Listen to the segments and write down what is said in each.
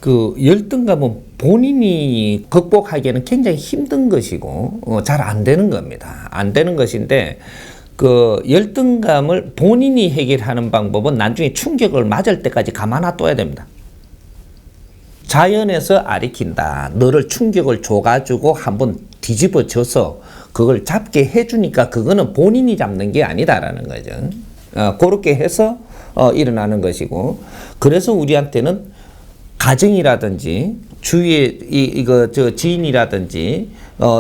그 열등감은 본인이 극복하기에는 굉장히 힘든 것이고 잘 안 되는 겁니다. 안 되는 것인데 그 열등감을 본인이 해결하는 방법은 나중에 충격을 맞을 때까지 가만 놔둬야 됩니다. 자연에서 아리킨다. 너를 충격을 줘가지고 한번 뒤집어져서 그걸 잡게 해주니까 그거는 본인이 잡는 게 아니다라는 거죠. 그렇게 해서 일어나는 것이고, 그래서 우리한테는 가정이라든지 주위에 지인이라든지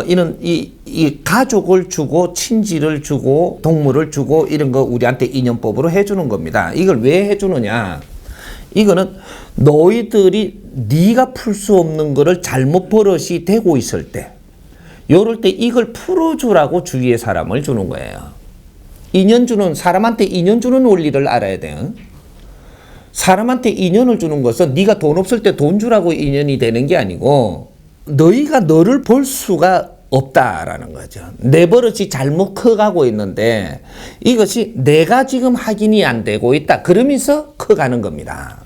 이런 이 가족을 주고 친지를 주고 동물을 주고 이런 거 우리한테 인연법으로 해주는 겁니다. 이걸 왜 해주느냐? 이거는 너희들이 네가 풀 수 없는 거를 잘못 버릇이 되고 있을 때, 요럴 때 이걸 풀어주라고 주위의 사람을 주는 거예요. 인연 주는, 사람한테 인연 주는 원리를 알아야 돼요. 사람한테 인연을 주는 것은 네가 돈 없을 때 돈 주라고 인연이 되는 게 아니고 너희가 너를 볼 수가 없다라는 거죠. 내 버릇이 잘못 커가고 있는데 이것이 내가 지금 확인이 안 되고 있다. 그러면서 커가는 겁니다.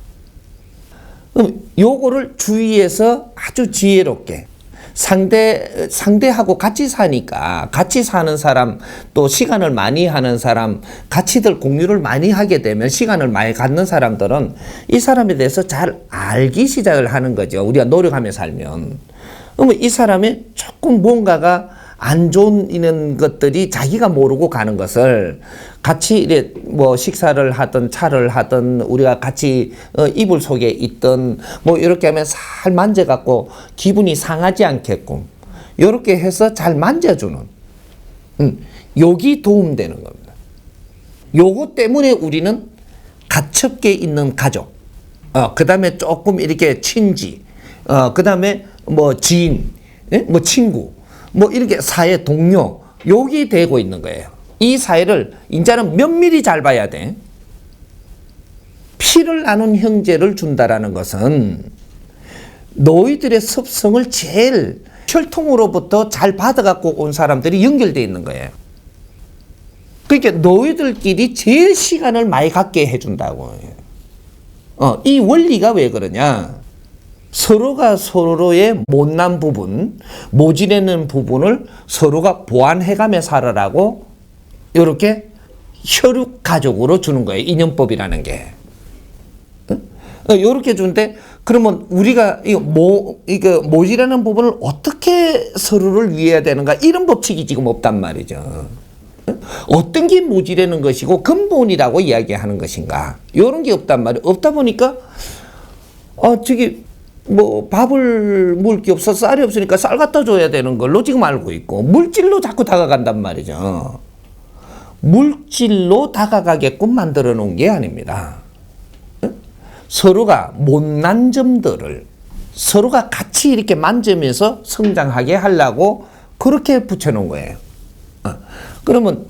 그럼 요거를 주위에서 아주 지혜롭게 상대하고 같이 사니까, 같이 사는 사람, 또 시간을 많이 하는 사람, 가치들 공유를 많이 하게 되면 시간을 많이 갖는 사람들은 이 사람에 대해서 잘 알기 시작을 하는 거죠. 우리가 노력하며 살면. 그러면 이 사람이 조금 뭔가가 안 좋은 이런 것들이 자기가 모르고 가는 것을 같이 이래 뭐 식사를 하든 차를 하든 우리가 같이 이불 속에 있든 뭐 이렇게 하면 살 만져갖고 기분이 상하지 않게끔 이렇게 해서 잘 만져주는 요기 도움되는 겁니다. 요거 때문에 우리는 가깝게 있는 가족, 그 다음에 조금 이렇게 친지, 그 다음에 뭐 지인, 뭐 친구, 뭐 이렇게 사회 동료, 여기 되고 있는 거예요. 이 사회를 이제는 면밀히 잘 봐야 돼. 피를 나눈 형제를 준다라는 것은 너희들의 습성을 제일 혈통으로부터 잘 받아갖고 온 사람들이 연결되어 있는 거예요. 그러니까 너희들끼리 제일 시간을 많이 갖게 해준다고. 이 원리가 왜 그러냐? 서로가 서로의 못난 부분, 모질내는 부분을 서로가 보완해가며 살아라고 이렇게 혈육 가족으로 주는 거예요. 인연법이라는 게. 이렇게 주는데, 그러면 우리가 이거 모질내는 부분을 어떻게 서로를 위해야 되는가? 이런 법칙이 지금 없단 말이죠. 어떤 게 모질내는 것이고 근본이라고 이야기하는 것인가? 이런 게 없단 말이에요. 없다 보니까 뭐 밥을 먹을 게 없어 쌀이 없으니까 쌀 갖다 줘야 되는 걸로 지금 알고 있고 물질로 자꾸 다가간단 말이죠. 물질로 다가가게끔 만들어 놓은 게 아닙니다. 서로가 못난 점들을 서로가 같이 이렇게 만지면서 성장하게 하려고 그렇게 붙여놓은 거예요. 그러면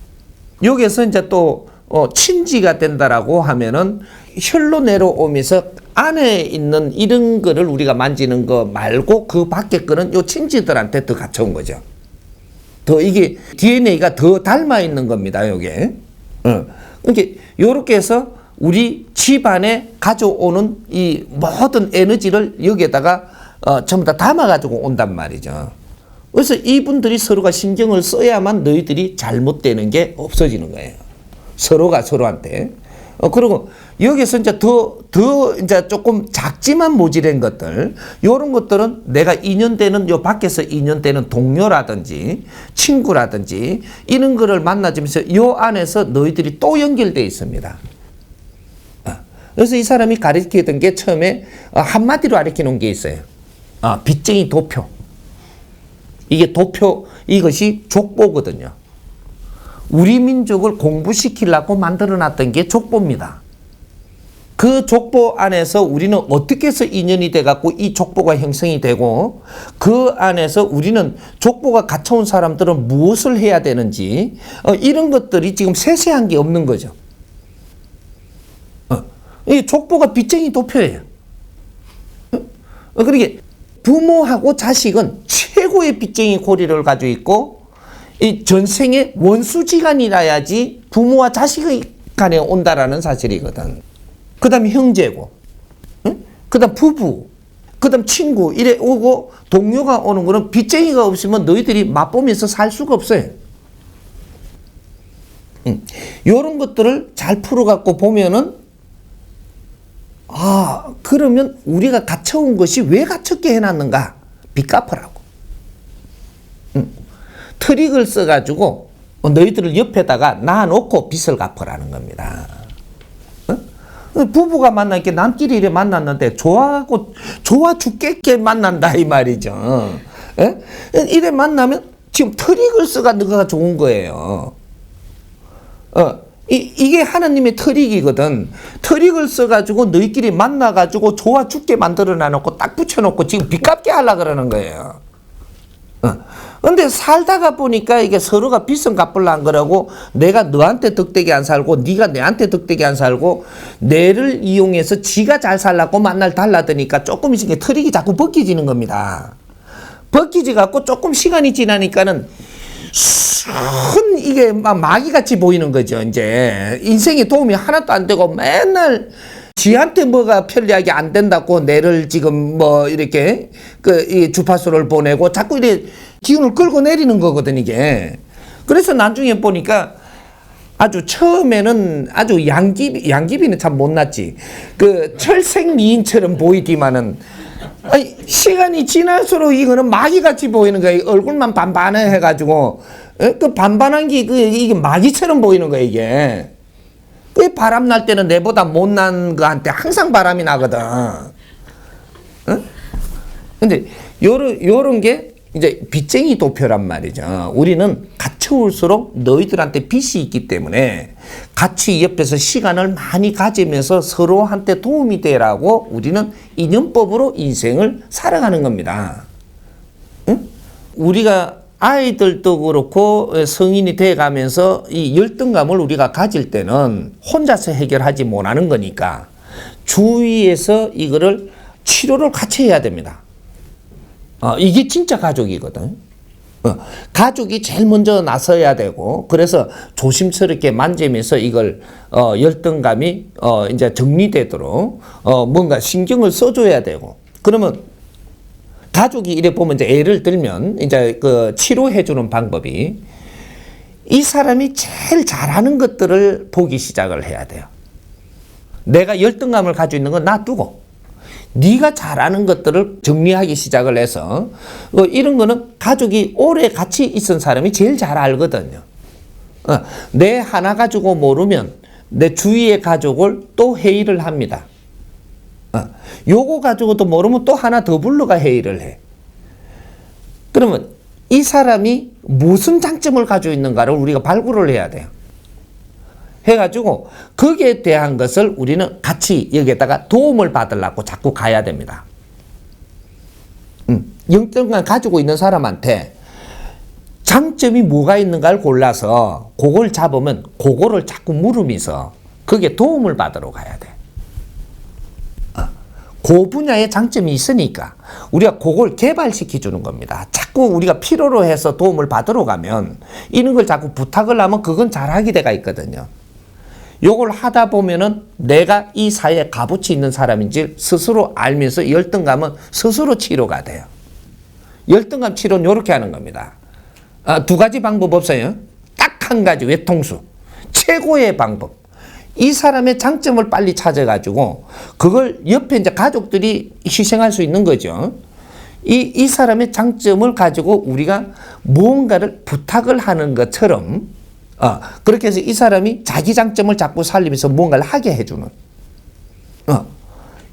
여기서 이제 또 친지가 된다라고 하면은 혈로 내려오면서 안에 있는 이런 거를 우리가 만지는 거 말고 그 밖에 거는 요 친지들한테 더 갖춰온 거죠. 더 이게 DNA가 더 닮아 있는 겁니다, 요게. 그러니까 요렇게 해서 우리 집안에 가져오는 이 모든 에너지를 여기에다가 전부 다 담아가지고 온단 말이죠. 그래서 이분들이 서로가 신경을 써야만 너희들이 잘못되는 게 없어지는 거예요. 서로가 서로한테. 그리고 여기서 이제 이제 조금 작지만 모질한 것들, 요런 것들은 내가 인연되는, 요 밖에서 인연되는 동료라든지 친구라든지 이런 거를 만나주면서 요 안에서 너희들이 또 연결되어 있습니다. 그래서 이 사람이 가르치던 게 처음에 한마디로 가르쳐 놓은 게 있어요. 빚쟁이 도표. 이게 도표, 이것이 족보거든요. 우리 민족을 공부시키려고 만들어놨던 게 족보입니다. 그 족보 안에서 우리는 어떻게 해서 인연이 돼갖고 이 족보가 형성이 되고 그 안에서 우리는 족보가 갖춰온 사람들은 무엇을 해야 되는지 이런 것들이 지금 세세한 게 없는 거죠. 이 족보가 빚쟁이 도표예요. 그러니까 부모하고 자식은 최고의 빚쟁이 고리를 가지고 있고 이 전생의 원수지간이라야지 부모와 자식의 간에 온다라는 사실이거든. 그 다음에 형제고, 그 다음 부부, 그다음 친구 이래 오고 동료가 오는 거는 빚쟁이가 없으면 너희들이 맛보면서 살 수가 없어요. 이런 것들을 잘 풀어갖고 보면은 그러면 우리가 갇혀온 것이 왜 갇혔게 해놨는가? 빚 갚으라고. 트릭을 써가지고 너희들을 옆에다가 놔놓고 빚을 갚으라는 겁니다. 부부가 만나니까 남끼리 이래 만났는데 좋아 죽겠게 만난다 이 말이죠. 이래 만나면 지금 트릭을 써가 너가 좋은 거예요. 이게 하나님의 트릭이거든. 트릭을 써가지고 너희끼리 만나가지고 좋아 죽게 만들어 놔놓고 딱 붙여놓고 지금 빚 갚게 하려고 그러는 거예요. 근데 살다가 보니까 이게 서로가 빚은 갚으려는 거라고 내가 너한테 덕되게 안 살고 네가 내한테 덕되게 안 살고 내를 이용해서 지가 잘 살라고 만날 달라드니까 조금씩 트릭이 자꾸 벗겨지는 겁니다. 벗기지 갖고 조금 시간이 지나니까는 이게 막 마귀같이 보이는 거죠. 이제 인생에 도움이 하나도 안 되고 맨날 지한테 뭐가 편리하게 안 된다고 내를 지금 뭐 이렇게 이 주파수를 보내고 자꾸 이렇게 기운을 끌고 내리는 거거든 이게. 그래서 나중에 보니까 아주 처음에는 아주 양귀비는 참 못났지. 그 철생미인처럼 보이지만은 시간이 지날수록 이거는 마귀같이 보이는 거야. 얼굴만 반반해 해가지고 그 반반한 게 이게 마귀처럼 보이는 거야 이게. 그 바람 날 때는 내보다 못난 거한테 항상 바람이 나거든. 근데 요런 게 이제 빚쟁이 도표란 말이죠. 우리는 갇혀올수록 너희들한테 빚이 있기 때문에 같이 옆에서 시간을 많이 가지면서 서로한테 도움이 되라고 우리는 인연법으로 인생을 살아가는 겁니다. 우리가 아이들도 그렇고 성인이 돼가면서 이 열등감을 우리가 가질 때는 혼자서 해결하지 못하는 거니까 주위에서 이거를 치료를 같이 해야 됩니다. 이게 진짜 가족이거든. 가족이 제일 먼저 나서야 되고, 그래서 조심스럽게 만지면서 이걸 열등감이 이제 정리되도록 뭔가 신경을 써줘야 되고. 그러면 가족이 이래 보면 이제 예를 들면 이제 그 치료해주는 방법이 이 사람이 제일 잘하는 것들을 보기 시작을 해야 돼요. 내가 열등감을 가지고 있는 건 놔두고 네가 잘하는 것들을 정리하기 시작을 해서 이런 거는 가족이 오래 같이 있은 사람이 제일 잘 알거든요. 내 하나 가지고 모르면 내 주위의 가족을 또 회의를 합니다. 요거 가지고도 모르면 또 하나 더 불러가 회의를 해. 그러면 이 사람이 무슨 장점을 가지고 있는가를 우리가 발굴을 해야 돼요. 해가지고 거기에 대한 것을 우리는 같이 여기에다가 도움을 받으려고 자꾸 가야 됩니다. 열등감 가지고 있는 사람한테 장점이 뭐가 있는가를 골라서 그걸 잡으면 그거를 자꾸 물으면서 거기에 도움을 받으러 가야 돼. 그 분야에 장점이 있으니까 우리가 그걸 개발시켜 주는 겁니다. 자꾸 우리가 필요로 해서 도움을 받으러 가면 이런 걸 자꾸 부탁을 하면 그건 잘하게 돼가 있거든요. 요걸 하다 보면은 내가 이 사회에 값어치 있는 사람인지 스스로 알면서 열등감은 스스로 치료가 돼요. 열등감 치료는 이렇게 하는 겁니다. 두 가지 방법 없어요. 딱 한 가지 외통수. 최고의 방법. 이 사람의 장점을 빨리 찾아가지고 그걸 옆에 이제 가족들이 희생할 수 있는 거죠. 이 사람의 장점을 가지고 우리가 무언가를 부탁을 하는 것처럼 그렇게 해서 이 사람이 자기 장점을 자꾸 살리면서 무언가를 하게 해주는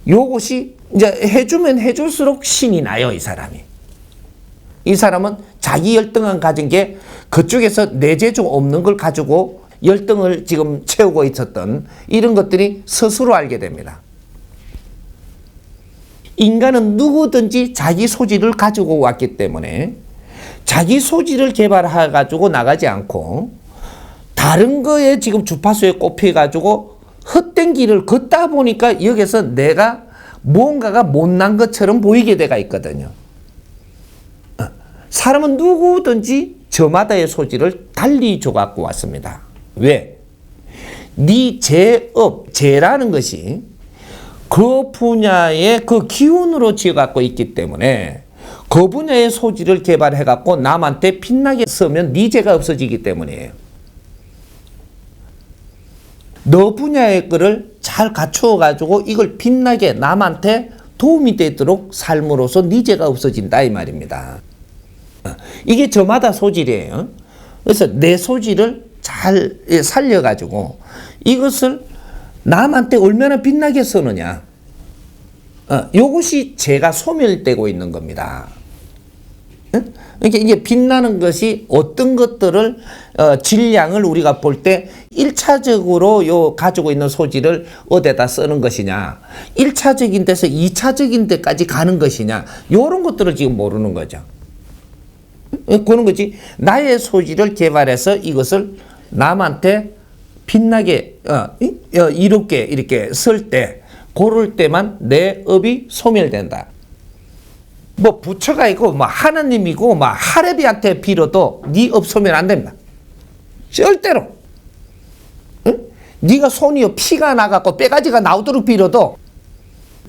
요것이 이제 해주면 해줄수록 신이 나요. 이 사람이. 이 사람은 자기 열등감 가진 게 그쪽에서 내재주 없는 걸 가지고 열등을 지금 채우고 있었던 이런 것들이 스스로 알게 됩니다. 인간은 누구든지 자기 소질을 가지고 왔기 때문에 자기 소질을 개발해가지고 나가지 않고 다른 거에 지금 주파수에 꼽혀가지고 헛된 길을 걷다 보니까 여기서 내가 무언가가 못난 것처럼 보이게 돼가 있거든요. 사람은 누구든지 저마다의 소질을 달리 줘갖고 왔습니다. 왜? 네 죄라는 것이 그 분야의 그 기운으로 지어갖고 있기 때문에 그 분야의 소질을 개발해갖고 남한테 빛나게 쓰면 네 죄가 없어지기 때문이에요. 너 분야의 거를 잘 갖추어가지고 이걸 빛나게 남한테 도움이 되도록 삶으로써 네 죄가 없어진다 이 말입니다. 이게 저마다 소질이에요. 그래서 내 소질을 잘 살려가지고 이것을 남한테 얼마나 빛나게 쓰느냐. 이것이 죄가 소멸되고 있는 겁니다. 그러니까 이게 빛나는 것이 어떤 것들을 질량을 우리가 볼 때 1차적으로 요 가지고 있는 소질을 어디다 쓰는 것이냐, 1차적인 데서 2차적인 데까지 가는 것이냐, 요런 것들을 지금 모르는 거죠. 그런 거지. 나의 소질을 개발해서 이것을 남한테 빛나게 이롭게 이렇게 쓸 때, 고를 때만 내 업이 소멸된다. 뭐 부처가 있고 뭐 하나님이고 뭐 하레비한테 빌어도 네 업 소멸 안 됩니다. 절대로. 응? 네가 손이요 피가 나갖고 뼈가지가 나오도록 빌어도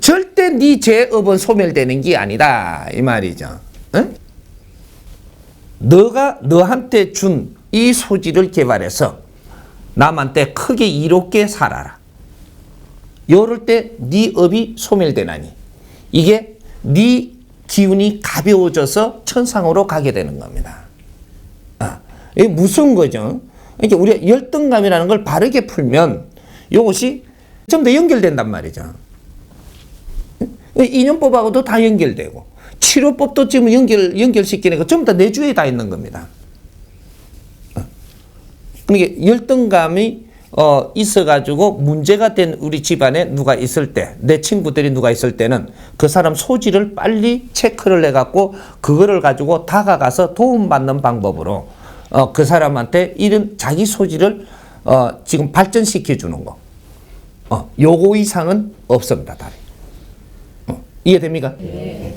절대 네 죄업은 소멸되는 게 아니다 이 말이죠. 응? 너가 너한테 준 이 소질을 개발해서 남한테 크게 이롭게 살아라. 요럴 때 네 업이 소멸되나니 이게 네 기운이 가벼워져서 천상으로 가게 되는 겁니다. 이게 무슨 거죠? 그러니까 우리가 열등감이라는 걸 바르게 풀면 이것이 좀 더 연결된단 말이죠. 인연법하고도 다 연결되고 치료법도 지금 연결시키니까 전부 다 내 주위에 다 있는 겁니다. 그러니까 열등감이 있어가지고 문제가 된 우리 집안에 누가 있을 때, 내 친구들이 누가 있을 때는 그 사람 소질을 빨리 체크를 해갖고 그거를 가지고 다가가서 도움받는 방법으로 그 사람한테 이런 자기 소질을 지금 발전시켜 주는 거. 요거 이상은 없습니다. 이해됩니까? 네.